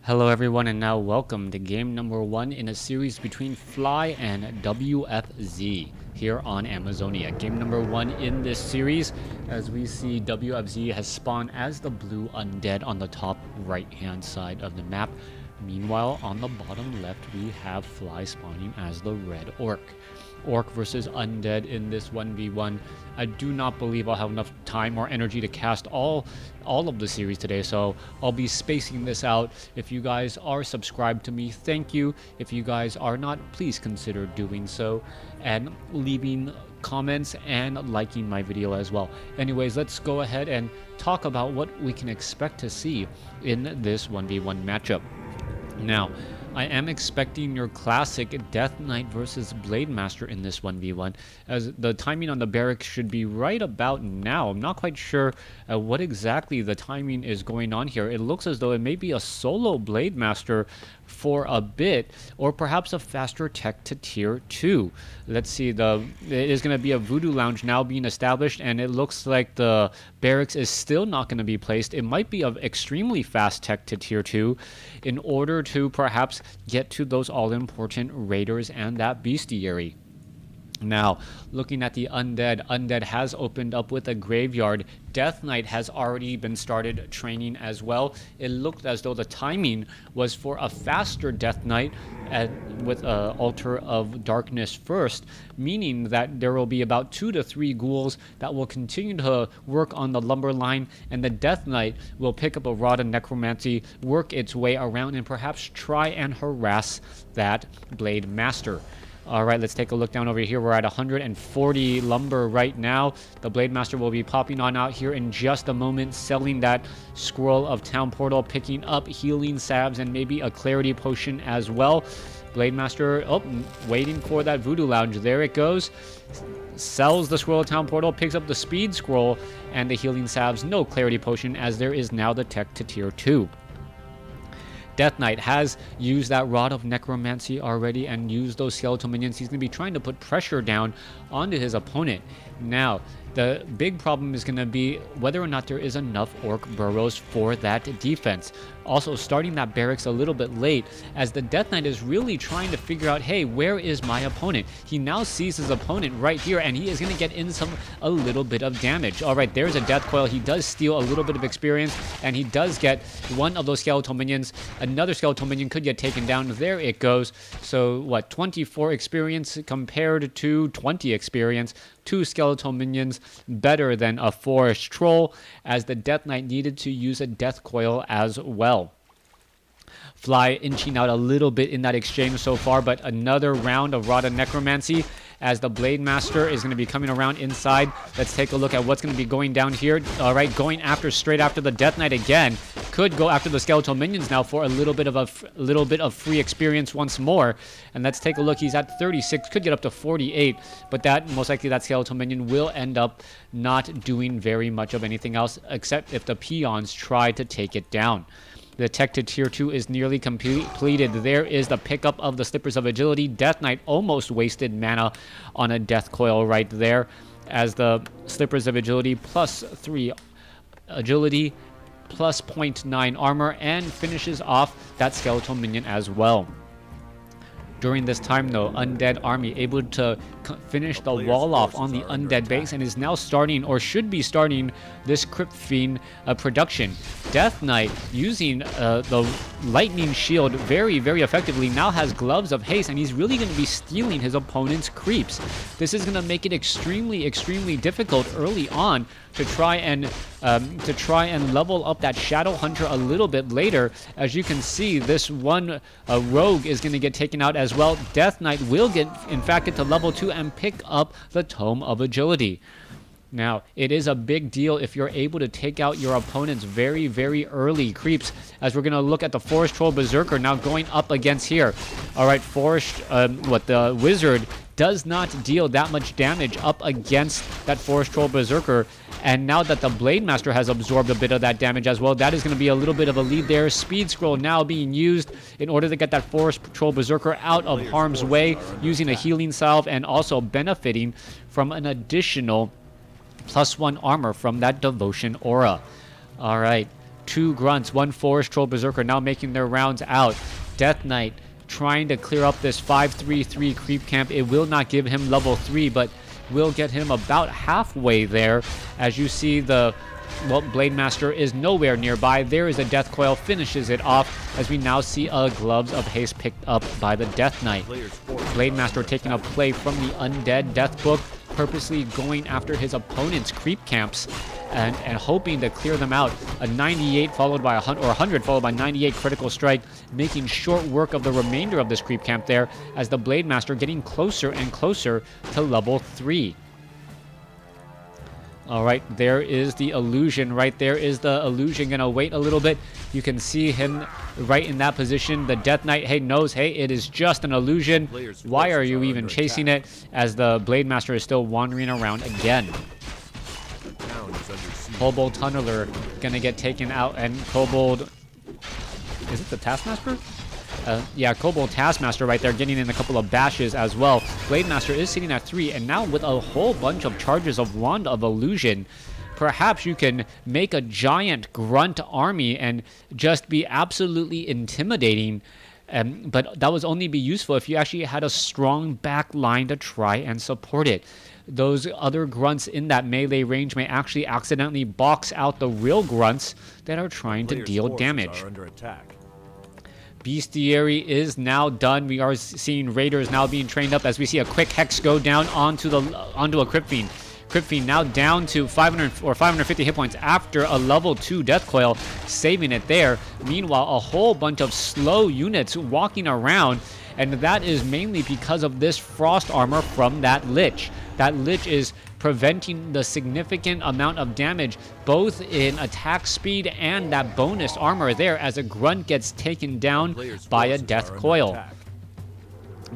Hello everyone, and now welcome to game number 1 in a series between Fly and WFZ here on Amazonia. Game number 1 in this series, as we see WFZ has spawned as the blue undead on the top right hand side of the map. Meanwhile, on the bottom left we have Fly spawning as the red orc. Orc versus undead in this 1v1. I do not believe I'll have enough time or energy to cast all of the series today, so I'll be spacing this out. If you guys are subscribed to me, thank you. If you guys are not, please consider doing so and leaving comments and liking my video as well. Anyways, let's go ahead and talk about what we can expect to see in this 1v1 matchup. Now, I am expecting your classic Death Knight versus Blade Master in this 1v1, as the timing on the barracks should be right about now. I'm not quite sure what exactly the timing is going on here. It looks as though it may be a solo Blade Master for a bit, or perhaps a faster tech to tier 2. Let's see, it is going to be a Voodoo Lounge now being established, and it looks like the barracks is still not going to be placed. It might be of extremely fast tech to tier 2 in order to perhaps get to those all-important raiders and that bestiary. Now, looking at the Undead has opened up with a graveyard. Death Knight has already been started training as well. It looked as though the timing was for a faster Death Knight with Altar of Darkness first, meaning that there will be about 2 to 3 ghouls that will continue to work on the lumber line, and the Death Knight will pick up a Rod of Necromancy, work its way around, and perhaps try and harass that Blade Master. Alright, let's take a look down over here. We're at 140 lumber right now. The Blade Master will be popping on out here in just a moment, selling that Scroll of Town Portal, picking up healing salves and maybe a clarity potion as well. Blade Master, waiting for that Voodoo Lounge. There it goes. Sells the Scroll of Town Portal, picks up the Speed Scroll and the healing salves. No clarity potion, as there is now the tech to tier 2. Death Knight has used that Rod of Necromancy already and used those skeletal minions. He's going to be trying to put pressure down onto his opponent. Now, the big problem is going to be whether or not there is enough Orc burrows for that defense. Also, starting that barracks a little bit late, as the Death Knight is really trying to figure out, hey, where is my opponent? He now sees his opponent right here, and he is going to get in a little bit of damage. All right, there's a Death Coil. He does steal a little bit of experience, and he does get one of those skeletal minions. Another skeletal minion could get taken down. There it goes. So, what, 24 experience compared to 20 experience. 2 skeletal minions, better than a forest troll, as the Death Knight needed to use a Death Coil as well. Fly inching out a little bit in that exchange so far, but another round of Rod of Necromancy as the Blade Master is going to be coming around inside. Let's take a look at what's going to be going down here. All right, going straight after the Death Knight again. Could go after the skeletal minions now for a little bit of free experience once more. And let's take a look. He's at 36, could get up to 48, but that most likely that skeletal minion will end up not doing very much of anything else, except if the peons try to take it down. The tech to tier 2 is nearly completed. There is the pickup of the Slippers of Agility. Death Knight almost wasted mana on a Death Coil right there, as the Slippers of Agility +3 agility, plus 0.9 armor, and finishes off that skeletal minion as well. During this time, though, Undead Army able to finish the wall off on the Undead base and is now starting, or should be starting, this Crypt Fiend production. Death Knight, using the Lightning Shield very, very effectively, now has Gloves of Haste, and he's really going to be stealing his opponent's creeps. This is going to make it extremely, extremely difficult early on to try and level up that Shadow Hunter a little bit later. As you can see, this one rogue is going to get taken out as well. Death Knight will in fact get to level 2 and pick up the Tome of Agility. Now, it is a big deal if you're able to take out your opponent's very, very early creeps, as we're going to look at the Forest Troll Berserker now going up against here. All right, the Wizard does not deal that much damage up against that Forest Troll Berserker, and now that the Blade Master has absorbed a bit of that damage as well, that is going to be a little bit of a lead there. Speed Scroll now being used in order to get that Forest Troll Berserker out of harm's way, using a healing salve and also benefiting from an additional +1 armor from that Devotion Aura. All right, 2 grunts, 1 forest troll berserker now making their rounds out. Death Knight trying to clear up this 5-3-3 creep camp. It will not give him level 3, but will get him about halfway there. As you see, the Blade Master is nowhere nearby. There is a Death Coil, finishes it off, as we now see a Gloves of Haste picked up by the Death Knight. Blade Master taking a play from the Undead Death Book, purposely going after his opponent's creep camps and hoping to clear them out. A 98 followed by 100 followed by 98 critical strike, making short work of the remainder of this creep camp there, as the Blade Master getting closer and closer to level 3. Alright, there is the illusion. Right there is the illusion. Gonna wait a little bit. You can see him right in that position. The Death Knight, hey, knows, hey, it is just an illusion. Why are you even chasing it? As the Blade Master is still wandering around again. Kobold Tunneler gonna get taken out, and Kobold... Is it the Taskmaster? Yeah, Kobold Taskmaster right there getting in a couple of bashes as well. Blade Master is sitting at 3, and now with a whole bunch of charges of Wand of Illusion, perhaps you can make a giant grunt army and just be absolutely intimidating. But that would only be useful if you actually had a strong back line to try and support it. Those other grunts in that melee range may actually accidentally box out the real grunts that are trying to deal damage. Bestiary is now done. We are seeing Raiders now being trained up as we see a quick Hex go down onto a Crypt Fiend. Crypt Fiend now down to 500 or 550 hit points after a level 2 Death Coil, saving it there. Meanwhile, a whole bunch of slow units walking around, and that is mainly because of this Frost Armor from that Lich. That Lich is preventing the significant amount of damage, both in attack speed and that bonus armor there, as a grunt gets taken down by a Death Coil.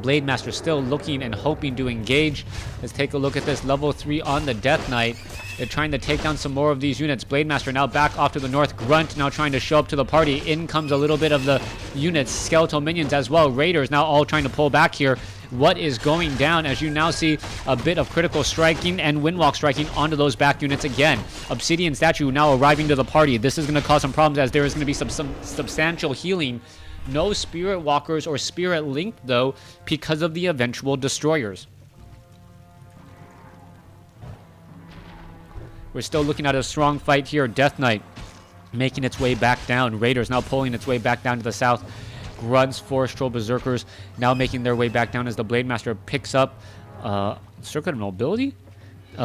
Blade Master still looking and hoping to engage. Let's take a look at this level 3 on the Death Knight. They're trying to take down some more of these units. Blade Master now back off to the north. Grunt now trying to show up to the party. In comes a little bit of the units. Skeletal minions as well. Raiders now all trying to pull back here. What is going down, as you now see a bit of critical striking and windwalk striking onto those back units again. Obsidian Statue now arriving to the party. This is going to cause some problems, as there is going to be some substantial healing. No Spirit Walkers or Spirit Link, though, because of the eventual destroyers. We're still looking at a strong fight here. Death Knight making its way back down. Raiders now pulling its way back down to the south. Grunts, Forest Troll, Berserkers now making their way back down as the Blade Master picks up Circuit of Nobility?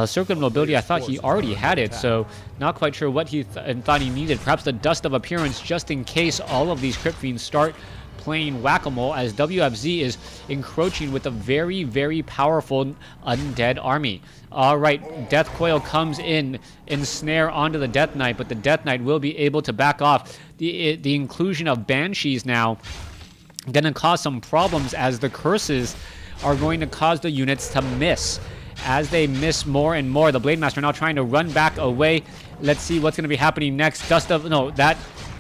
Circuit of Nobility, I thought he already had it, so not quite sure what he thought he needed. Perhaps the Dust of Appearance, just in case all of these Crypt Fiends start playing whack-a-mole, as WFZ is encroaching with a very, very powerful Undead army. Alright, Death Coil comes in, ensnare onto the Death Knight, but the Death Knight will be able to back off. The inclusion of Banshees now gonna cause some problems, as the curses are going to cause the units to miss. As they miss more and more, the Blade Master now trying to run back away. Let's see what's going to be happening next.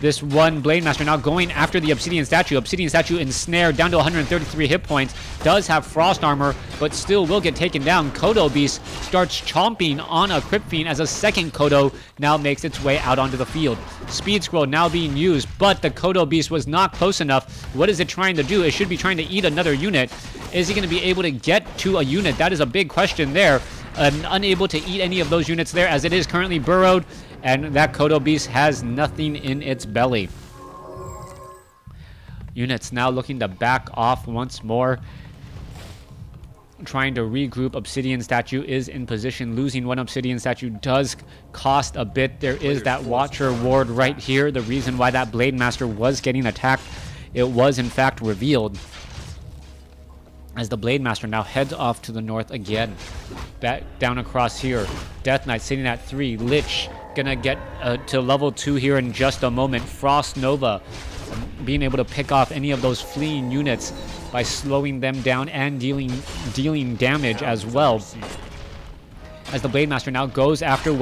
This one Blade Master now going after the Obsidian Statue. Obsidian Statue ensnared down to 133 hit points. Does have Frost Armor, but still will get taken down. Kodo Beast starts chomping on a Crypt Fiend as a second Kodo now makes its way out onto the field. Speed Scroll now being used, but the Kodo Beast was not close enough. What is it trying to do? It should be trying to eat another unit. Is he going to be able to get to a unit? That is a big question there. Unable to eat any of those units there, as it is currently burrowed, and that Kodo Beast has nothing in its belly. Units now looking to back off once more, trying to regroup. Obsidian Statue is in position. Losing one Obsidian Statue does cost a bit. There is that Watcher Ward right here. The reason why that Blade Master was getting attacked, it was in fact revealed, as the Blade Master now heads off to the north again. Back down across here. Death Knight sitting at 3. Lich gonna get to level 2 here in just a moment. Frost Nova being able to pick off any of those fleeing units by slowing them down and dealing damage as well. As the Blade Master now goes after,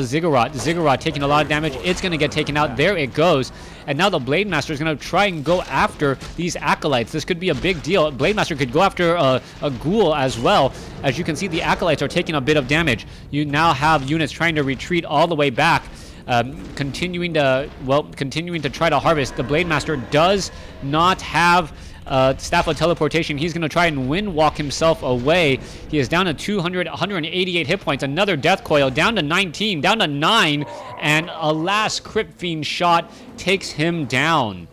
Ziggurat. Ziggurat taking a lot of damage. It's going to get taken out. There it goes. And now the Blade Master is going to try and go after these Acolytes. This could be a big deal. Blade Master could go after a Ghoul as well. As you can see, the Acolytes are taking a bit of damage. You now have units trying to retreat all the way back. continuing to try to harvest. The Blade Master does not have Staff of Teleportation. He's going to try and wind walk himself away. He is down to 188 hit points. Another Death Coil, down to 19, down to 9, and a last Crypt Fiend shot takes him down.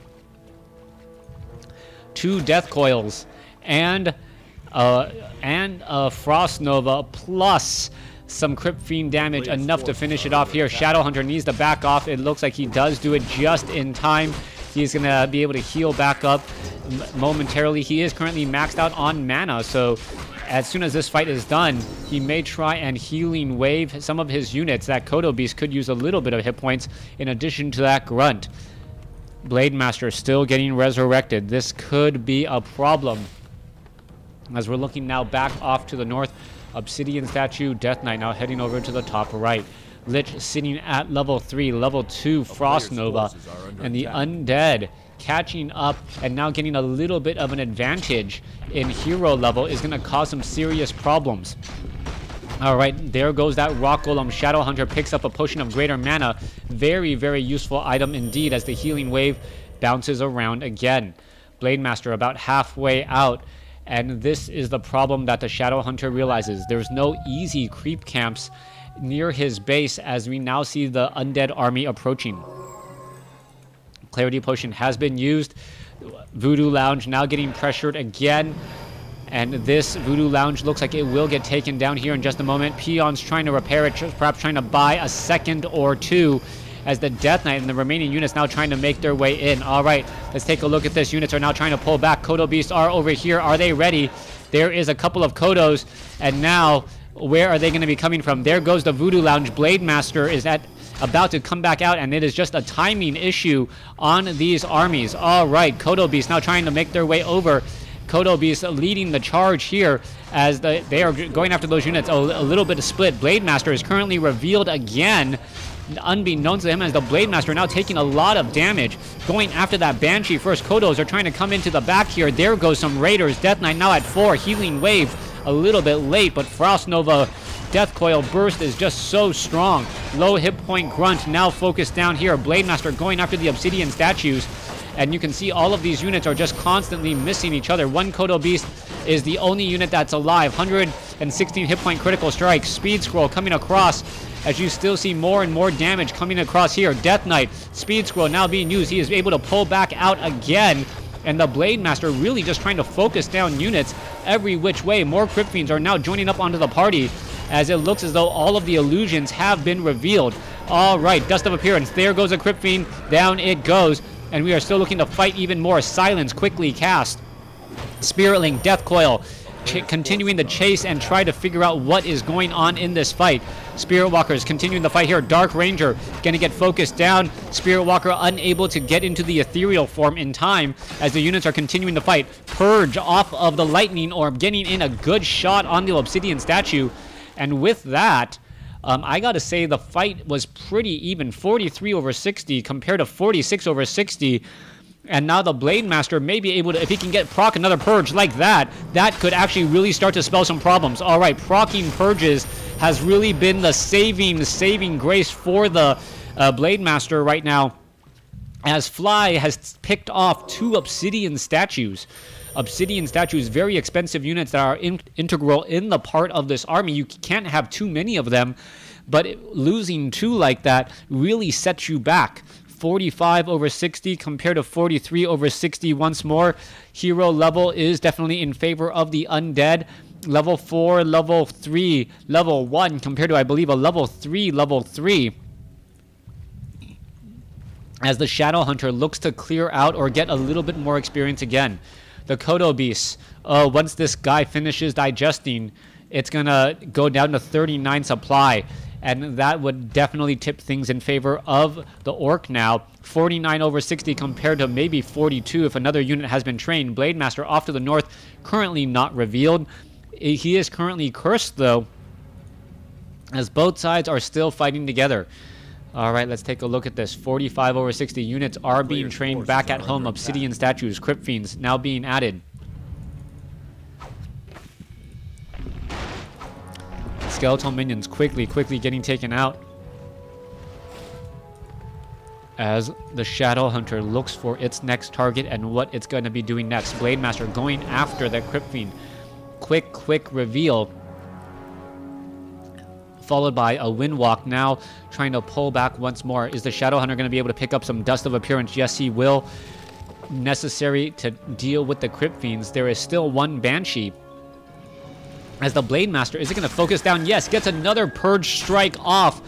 2 Death Coils and a Frost Nova plus some Crypt Fiend damage, enough to finish it off here. Shadowhunter needs to back off. It looks like he does do it just in time. He's going to be able to heal back up momentarily. He is currently maxed out on mana, so as soon as this fight is done, he may try and healing wave some of his units. That Kodo Beast could use a little bit of hit points in addition to that Grunt. Blade Master still getting resurrected. This could be a problem. As we're looking now back off to the north, Obsidian Statue, Death Knight now heading over to the top right. Lich sitting at level 3, level 2 Frost Nova, and the Undead catching up and now getting a little bit of an advantage in hero level is going to cause some serious problems. Alright, there goes that Rock Golem. Shadowhunter picks up a Potion of Greater Mana. Very, very useful item indeed as the healing wave bounces around again. Blade Master about halfway out, and this is the problem that the Shadowhunter realizes. There's no easy creep camps near his base as we now see the Undead army approaching. Clarity Potion has been used. Voodoo Lounge now getting pressured again. And this Voodoo Lounge looks like it will get taken down here in just a moment. Peon's trying to repair it, perhaps trying to buy a second or two, as the Death Knight and the remaining units now trying to make their way in. All right, let's take a look at this. Units are now trying to pull back. Kodo Beasts are over here. Are they ready? There is a couple of Kodos, and now where are they going to be coming from? There goes the Voodoo Lounge. Blade Master is about to come back out, and it is just a timing issue on these armies. All right, Kodo Beasts now trying to make their way over. Kodo Beast leading the charge here as they are going after those units. A little bit of split. Blade Master is currently revealed again, unbeknownst to him, as the Blade Master now taking a lot of damage, going after that Banshee first. Kodos are trying to come into the back here. There goes some Raiders. Death Knight now at 4. Healing Wave a little bit late, but Frost Nova Death Coil Burst is just so strong. Low hit point Grunt now focused down here. Blade Master going after the Obsidian Statues. And you can see all of these units are just constantly missing each other. One Kodo Beast is the only unit that's alive. 116 hit point critical strike. Speed Scroll coming across as you still see more and more damage coming across here. Death Knight, Speed Scroll now being used. He is able to pull back out again. And the Blade Master really just trying to focus down units every which way. More Crypt Fiends are now joining up onto the party as it looks as though all of the illusions have been revealed. All right, Dust of Appearance. There goes a Crypt Fiend. Down it goes. And we are still looking to fight even more. Silence quickly cast. Spiritling, Death Coil, continuing the chase and try to figure out what is going on in this fight. Spirit Walkers continuing the fight here. Dark Ranger going to get focused down. Spirit Walker unable to get into the ethereal form in time as the units are continuing the fight. Purge off of the Lightning Orb, getting in a good shot on the Obsidian Statue. And with that, I gotta say the fight was pretty even, 43 over 60 compared to 46 over 60. And now the Blade Master may be able to, if he can get proc another Purge like that, that could actually really start to spell some problems. All right, proccing Purges has really been the saving grace for the Blade Master right now, as Fly has picked off 2 Obsidian Statues. Obsidian Statues, very expensive units that are integral in the part of this army. You can't have too many of them, but losing 2 like that really sets you back. 45 over 60 compared to 43 over 60 once more. Hero level is definitely in favor of the Undead. Level 4, level 3, level 1 compared to, I believe, a level 3. As the Shadowhunter looks to clear out or get a little bit more experience again. The Kodo Beast, once this guy finishes digesting, it's going to go down to 39 supply. And that would definitely tip things in favor of the Orc now. 49 over 60 compared to maybe 42 if another unit has been trained. Blade Master off to the north, currently not revealed. He is currently cursed, though, as both sides are still fighting together. All right, let's take a look at this. 45 over 60 units are being trained back at home. Obsidian Statues, Crypt Fiends now being added. Skeletal minions quickly getting taken out. as the Shadow Hunter looks for its next target and what it's going to be doing next. Blade Master going after that Crypt Fiend. Quick reveal, followed by a Windwalk, now trying to pull back once more. Is the Shadow Hunter going to be able to pick up some Dust of Appearance? Yes, he will. Necessary to deal with the Crypt Fiends. There is still one Banshee. As the Blade Master, is it going to focus down? Yes, gets another Purge strike off.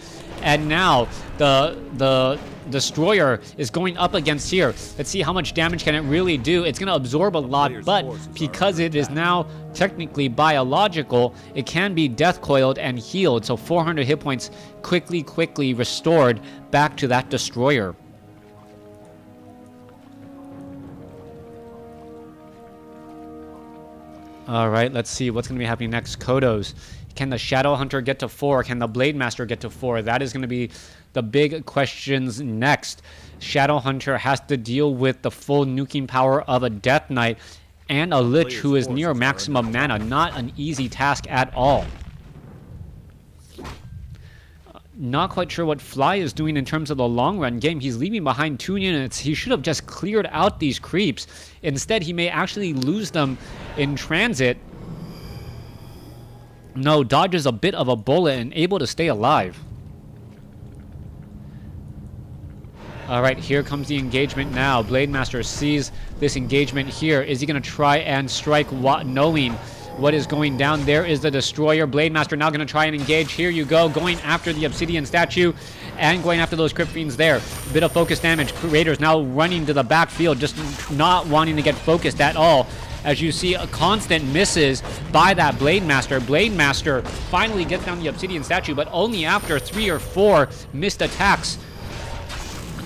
And now the Destroyer is going up against here. Let's see how much damage can it really do. It's going to absorb a lot, but because it is now technically biological, it can be death coiled and healed. So 400 hit points quickly restored back to that Destroyer. All right, let's see what's going to be happening next. Kodos. Can the Shadow Hunter get to 4? Can the Blade Master get to 4? That is going to be the big questions next. Shadow Hunter has to deal with the full nuking power of a Death Knight and a Lich who is near maximum mana. Not an easy task at all. Not quite sure what Fly is doing in terms of the long run game. He's leaving behind 2 units. He should have just cleared out these creeps. Instead, he may actually lose them in transit. No, dodges a bit of a bullet and able to stay alive. Alright, here comes the engagement now. Blade Master sees this engagement here. Is he going to try and strike knowing what is going down? There is the Destroyer. Blade Master now going to try and engage. Here you go, going after the Obsidian statue and going after those Crypt Fiends there. Bit of focus damage. Raiders now running to the backfield, just not wanting to get focused at all. As you see, a constant misses by that Blade Master. Blade Master finally gets down the Obsidian statue, but only after 3 or 4 missed attacks.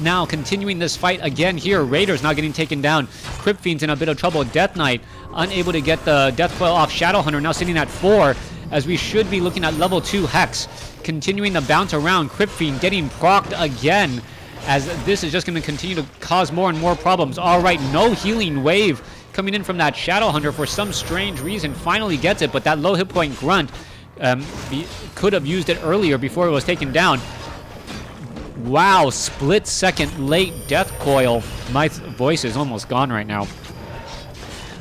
Now continuing this fight again here. Raiders now getting taken down. Crypt Fiends in a bit of trouble. Death Knight unable to get the Death Coil off. Shadow Hunter now sitting at 4, as we should be looking at level 2 Hex. Continuing the bounce around. Crypt Fiend getting procced again, as this is just going to continue to cause more and more problems. All right, no healing wave coming in from that Shadow Hunter for some strange reason. Finally gets it, but that low hit point Grunt could have used it earlier before it was taken down. Wow, split second late Death Coil. My voice is almost gone right now.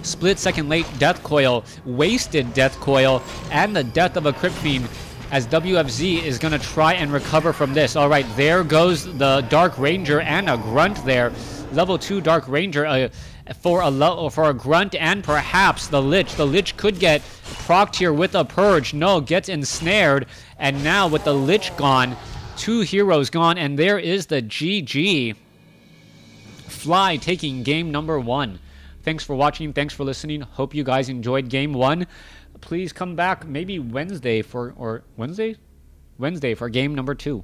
Split second late Death Coil, wasted Death Coil, and the death of a Crypt Fiend, as WFZ is going to try and recover from this. All right, there goes the Dark Ranger and a Grunt there. Level 2 Dark Ranger for a Grunt and perhaps the Lich. The Lich could get procced here with a Purge. No, gets ensnared. And now with the Lich gone, 2 heroes gone, and there is the GG. Fly taking game number 1. Thanks for watching. Thanks for listening. Hope you guys enjoyed game 1. Please come back maybe Wednesday for game number 2.